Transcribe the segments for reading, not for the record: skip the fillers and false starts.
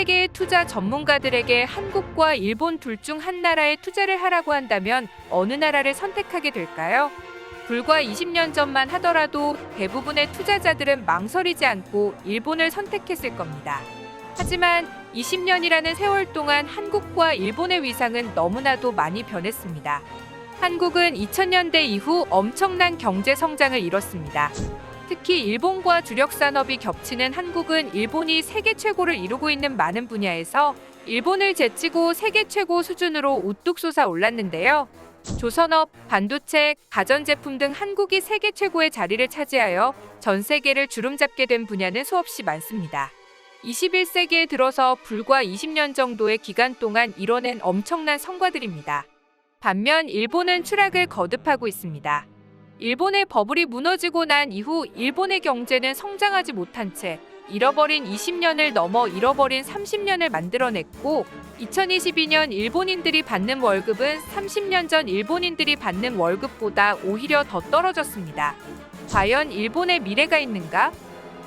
세계의 투자 전문가들에게 한국과 일본 둘 중 한 나라에 투자를 하라고 한다면 어느 나라를 선택하게 될까요? 불과 20년 전만 하더라도 대부분의 투자자들은 망설이지 않고 일본을 선택했을 겁니다. 하지만 20년이라는 세월 동안 한국과 일본의 위상은 너무나도 많이 변했습니다. 한국은 2000년대 이후 엄청난 경제 성장을 이뤘습니다. 특히 일본과 주력 산업이 겹치는 한국은 일본이 세계 최고를 이루고 있는 많은 분야에서 일본을 제치고 세계 최고 수준으로 우뚝 솟아 올랐는데요. 조선업, 반도체, 가전제품 등 한국이 세계 최고의 자리를 차지하여 전 세계를 주름잡게 된 분야는 수없이 많습니다. 21세기에 들어서 불과 20년 정도의 기간 동안 이뤄낸 엄청난 성과들입니다. 반면 일본은 추락을 거듭하고 있습니다. 일본의 버블이 무너지고 난 이후 일본의 경제는 성장하지 못한 채 잃어버린 20년을 넘어 잃어버린 30년을 만들어냈고 2022년 일본인들이 받는 월급은 30년 전 일본인들이 받는 월급보다 오히려 더 떨어졌습니다. 과연 일본의 미래가 있는가?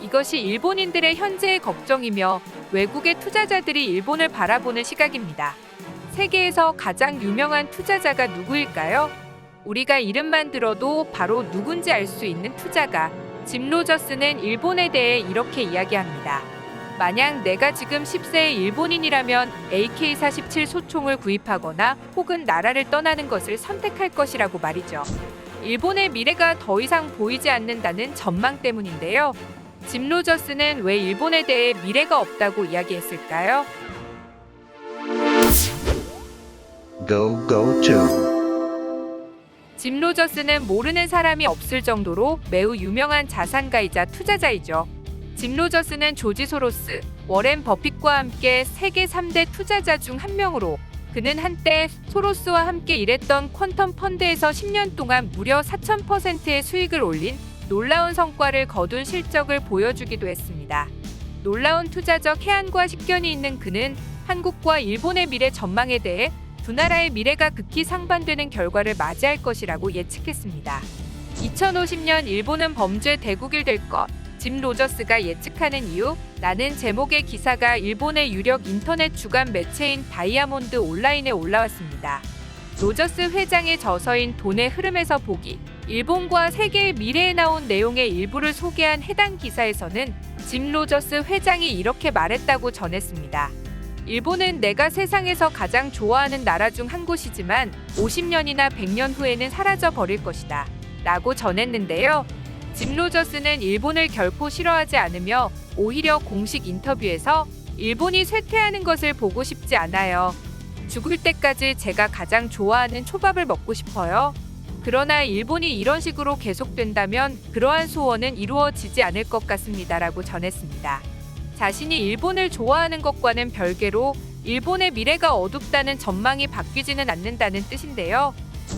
이것이 일본인들의 현재의 걱정이며 외국의 투자자들이 일본을 바라보는 시각입니다. 세계에서 가장 유명한 투자자가 누구일까요? 우리가 이름만 들어도 바로 누군지 알 수 있는 투자가 짐 로저스는 일본에 대해 이렇게 이야기합니다. 만약 내가 지금 10세의 일본인이라면 AK-47 소총을 구입하거나 혹은 나라를 떠나는 것을 선택할 것이라고 말이죠. 일본의 미래가 더 이상 보이지 않는다는 전망 때문인데요. 짐 로저스는 왜 일본에 대해 미래가 없다고 이야기했을까요? 짐 로저스는 모르는 사람이 없을 정도로 매우 유명한 자산가이자 투자자이죠. 짐 로저스는 조지 소로스, 워렌 버핏과 함께 세계 3대 투자자 중 한 명으로 그는 한때 소로스와 함께 일했던 퀀텀 펀드에서 10년 동안 무려 4000%의 수익을 올린 놀라운 성과를 거둔 실적을 보여주기도 했습니다. 놀라운 투자적 해안과 식견이 있는 그는 한국과 일본의 미래 전망에 대해 두 나라의 미래가 극히 상반되는 결과를 맞이할 것이라고 예측했습니다. 2050년 일본은 범죄 대국이 될 것. 짐 로저스가 예측하는 이유. 라는 제목의 기사가 일본의 유력 인터넷 주간 매체인 다이아몬드 온라인에 올라왔습니다. 로저스 회장의 저서인 돈의 흐름에서 보기. 일본과 세계의 미래에 나온 내용의 일부를 소개한 해당 기사에서는 짐 로저스 회장이 이렇게 말했다고 전했습니다. 일본은 내가 세상에서 가장 좋아하는 나라 중 한 곳이지만 50년이나 100년 후에는 사라져 버릴 것이다. 라고 전했는데요. 짐 로저스는 일본을 결코 싫어하지 않으며 오히려 공식 인터뷰에서 일본이 쇠퇴하는 것을 보고 싶지 않아요. 죽을 때까지 제가 가장 좋아하는 초밥을 먹고 싶어요. 그러나 일본이 이런 식으로 계속된다면 그러한 소원은 이루어지지 않을 것 같습니다. 라고 전했습니다. 자신이 일본을 좋아하는 것과는 별개로 일본의 미래가 어둡다는 전망이 바뀌지는 않는다는 뜻인데요.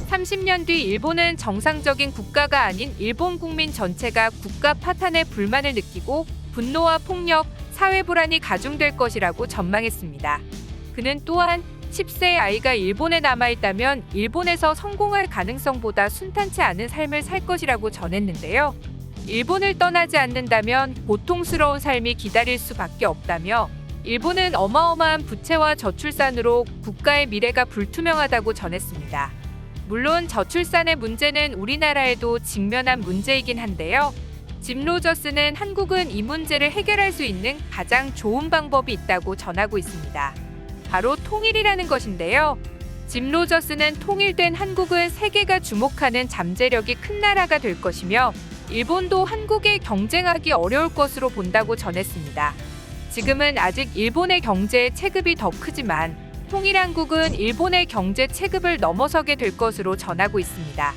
30년 뒤 일본은 정상적인 국가가 아닌 일본 국민 전체가 국가 파탄에 불만을 느끼고 분노와 폭력, 사회 불안이 가중될 것이라고 전망했습니다. 그는 또한 10세의 아이가 일본에 남아있다면 일본에서 성공할 가능성보다 순탄치 않은 삶을 살 것이라고 전했는데요. 일본을 떠나지 않는다면 고통스러운 삶이 기다릴 수밖에 없다며 일본은 어마어마한 부채와 저출산으로 국가의 미래가 불투명하다고 전했습니다. 물론 저출산의 문제는 우리나라에도 직면한 문제이긴 한데요. 짐 로저스는 한국은 이 문제를 해결할 수 있는 가장 좋은 방법이 있다고 전하고 있습니다. 바로 통일이라는 것인데요. 짐 로저스는 통일된 한국은 세계가 주목하는 잠재력이 큰 나라가 될 것이며 일본도 한국에 경쟁하기 어려울 것으로 본다고 전했습니다. 지금은 아직 일본의 경제 체급이 더 크지만 통일한국은 일본의 경제 체급을 넘어서게 될 것으로 전하고 있습니다.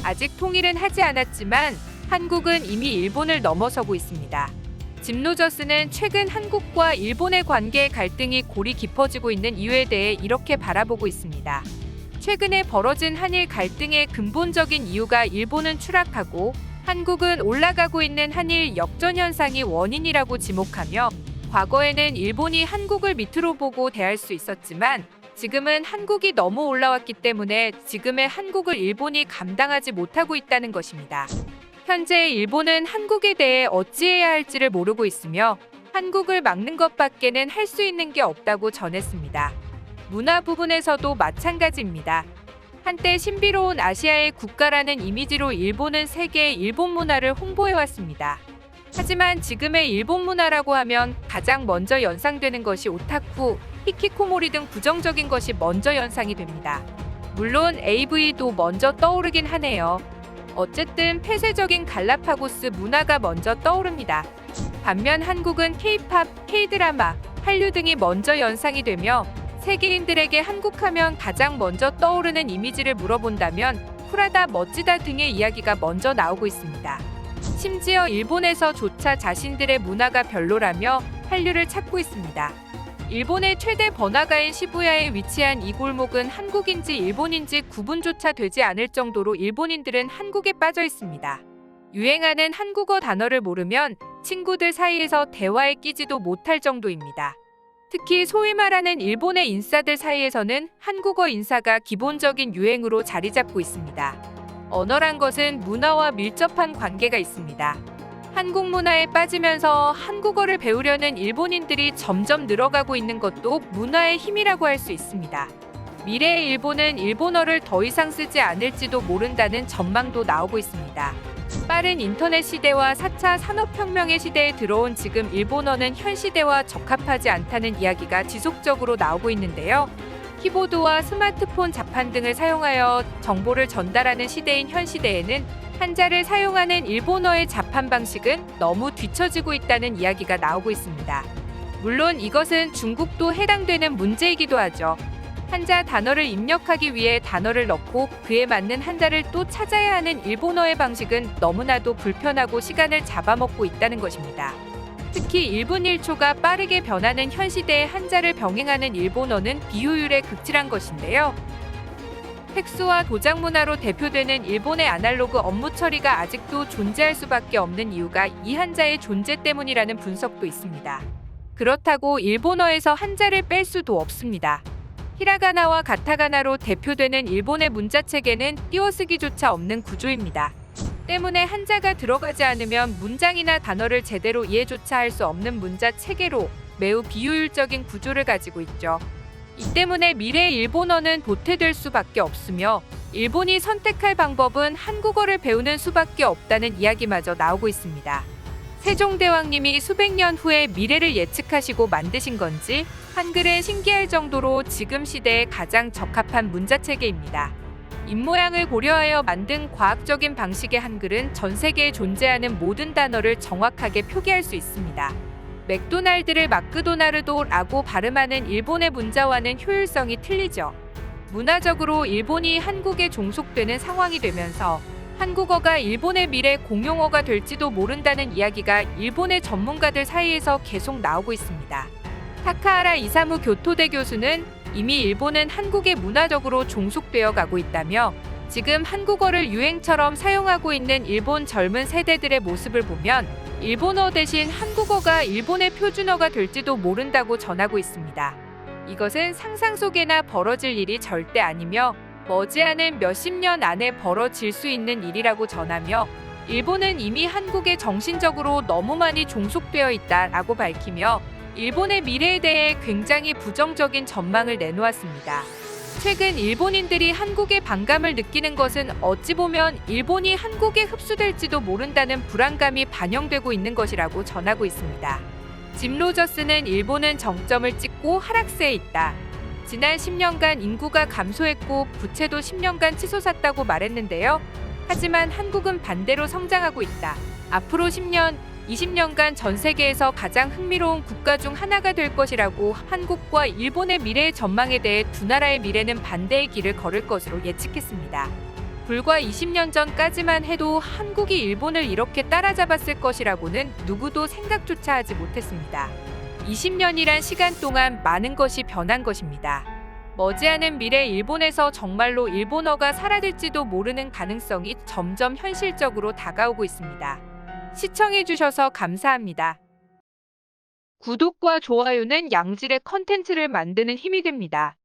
아직 통일은 하지 않았지만 한국은 이미 일본을 넘어서고 있습니다. 짐 로저스는 최근 한국과 일본의 관계의 갈등이 골이 깊어지고 있는 이유에 대해 이렇게 바라보고 있습니다. 최근에 벌어진 한일 갈등의 근본적인 이유가 일본은 추락하고 한국은 올라가고 있는 한일 역전 현상이 원인이라고 지목하며 과거에는 일본이 한국을 밑으로 보고 대할 수 있었지만 지금은 한국이 너무 올라왔기 때문에 지금의 한국을 일본이 감당하지 못하고 있다는 것입니다. 현재 일본은 한국에 대해 어찌해야 할지를 모르고 있으며 한국을 막는 것밖에는 할 수 있는 게 없다고 전했습니다. 문화 부분에서도 마찬가지입니다. 한때 신비로운 아시아의 국가라는 이미지로 일본은 세계의 일본 문화를 홍보해왔습니다. 하지만 지금의 일본 문화라고 하면 가장 먼저 연상되는 것이 오타쿠, 히키코모리 등 부정적인 것이 먼저 연상이 됩니다. 물론 AV도 먼저 떠오르긴 하네요. 어쨌든 폐쇄적인 갈라파고스 문화가 먼저 떠오릅니다. 반면 한국은 K-팝, K-드라마, 한류 등이 먼저 연상이 되며 세계인들에게 한국하면 가장 먼저 떠오르는 이미지를 물어본다면 쿨하다, 멋지다 등의 이야기가 먼저 나오고 있습니다. 심지어 일본에서조차 자신들의 문화가 별로라며 한류를 찾고 있습니다. 일본의 최대 번화가인 시부야에 위치한 이 골목은 한국인지 일본인지 구분조차 되지 않을 정도로 일본인들은 한국에 빠져 있습니다. 유행하는 한국어 단어를 모르면 친구들 사이에서 대화에 끼지도 못할 정도입니다. 특히 소위 말하는 일본의 인싸들 사이에서는 한국어 인사가 기본적인 유행으로 자리 잡고 있습니다. 언어란 것은 문화와 밀접한 관계가 있습니다. 한국 문화에 빠지면서 한국어를 배우려는 일본인들이 점점 늘어가고 있는 것도 문화의 힘이라고 할 수 있습니다. 미래의 일본은 일본어를 더 이상 쓰지 않을지도 모른다는 전망도 나오고 있습니다. 빠른 인터넷 시대와 4차 산업혁명의 시대에 들어온 지금 일본어는 현 시대와 적합하지 않다는 이야기가 지속적으로 나오고 있는데요. 키보드와 스마트폰 자판 등을 사용하여 정보를 전달하는 시대인 현 시대에는 한자를 사용하는 일본어의 자판 방식은 너무 뒤처지고 있다는 이야기가 나오고 있습니다. 물론 이것은 중국도 해당되는 문제이기도 하죠. 한자 단어를 입력하기 위해 단어를 넣고 그에 맞는 한자를 또 찾아야 하는 일본어의 방식은 너무나도 불편하고 시간을 잡아먹고 있다는 것입니다. 특히 1분 1초가 빠르게 변하는 현 시대의 한자를 병행하는 일본어는 비효율에 극치한 것인데요. 팩스와 도장 문화로 대표되는 일본의 아날로그 업무 처리가 아직도 존재할 수밖에 없는 이유가 이 한자의 존재 때문이라는 분석도 있습니다. 그렇다고 일본어에서 한자를 뺄 수도 없습니다. 히라가나와 가타가나로 대표되는 일본의 문자체계는 띄어쓰기조차 없는 구조입니다. 때문에 한자가 들어가지 않으면 문장이나 단어를 제대로 이해조차 할 수 없는 문자체계로 매우 비효율적인 구조를 가지고 있죠. 이 때문에 미래의 일본어는 도태될 수밖에 없으며 일본이 선택할 방법은 한국어를 배우는 수밖에 없다는 이야기마저 나오고 있습니다. 세종대왕님이 수백 년 후의 미래를 예측하시고 만드신 건지 한글은 신기할 정도로 지금 시대에 가장 적합한 문자체계입니다. 입모양을 고려하여 만든 과학적인 방식의 한글은 전 세계에 존재하는 모든 단어를 정확하게 표기할 수 있습니다. 맥도날드를 마크도나르도라고 발음하는 일본의 문자와는 효율성이 틀리죠. 문화적으로 일본이 한국에 종속되는 상황이 되면서 한국어가 일본의 미래 공용어가 될지도 모른다는 이야기가 일본의 전문가들 사이에서 계속 나오고 있습니다. 타카하라 이사무 교토대 교수는 이미 일본은 한국에 문화적으로 종속되어 가고 있다며 지금 한국어를 유행처럼 사용하고 있는 일본 젊은 세대들의 모습을 보면 일본어 대신 한국어가 일본의 표준어가 될지도 모른다고 전하고 있습니다. 이것은 상상 속에나 벌어질 일이 절대 아니며 머지않은 몇십 년 안에 벌어질 수 있는 일이라고 전하며 일본은 이미 한국에 정신적으로 너무 많이 종속되어 있다라고 밝히며 일본의 미래에 대해 굉장히 부정적인 전망을 내놓았습니다. 최근 일본인들이 한국에 반감을 느끼는 것은 어찌 보면 일본이 한국에 흡수될지도 모른다는 불안감이 반영되고 있는 것이라고 전하고 있습니다. 짐 로저스는 일본은 정점을 찍고 하락세에 있다. 지난 10년간 인구가 감소했고 부채도 10년간 치솟았다고 말했는데요. 하지만 한국은 반대로 성장하고 있다. 앞으로 10년, 20년간 전 세계에서 가장 흥미로운 국가 중 하나가 될 것이라고 한국과 일본의 미래의 전망에 대해 두 나라의 미래는 반대의 길을 걸을 것으로 예측했습니다. 불과 20년 전까지만 해도 한국이 일본을 이렇게 따라잡았을 것이라고는 누구도 생각조차 하지 못했습니다. 20년이란 시간 동안 많은 것이 변한 것입니다. 머지않은 미래 일본에서 정말로 일본어가 사라질지도 모르는 가능성이 점점 현실적으로 다가오고 있습니다. 시청해주셔서 감사합니다. 구독과 좋아요는 양질의 컨텐츠를 만드는 힘이 됩니다.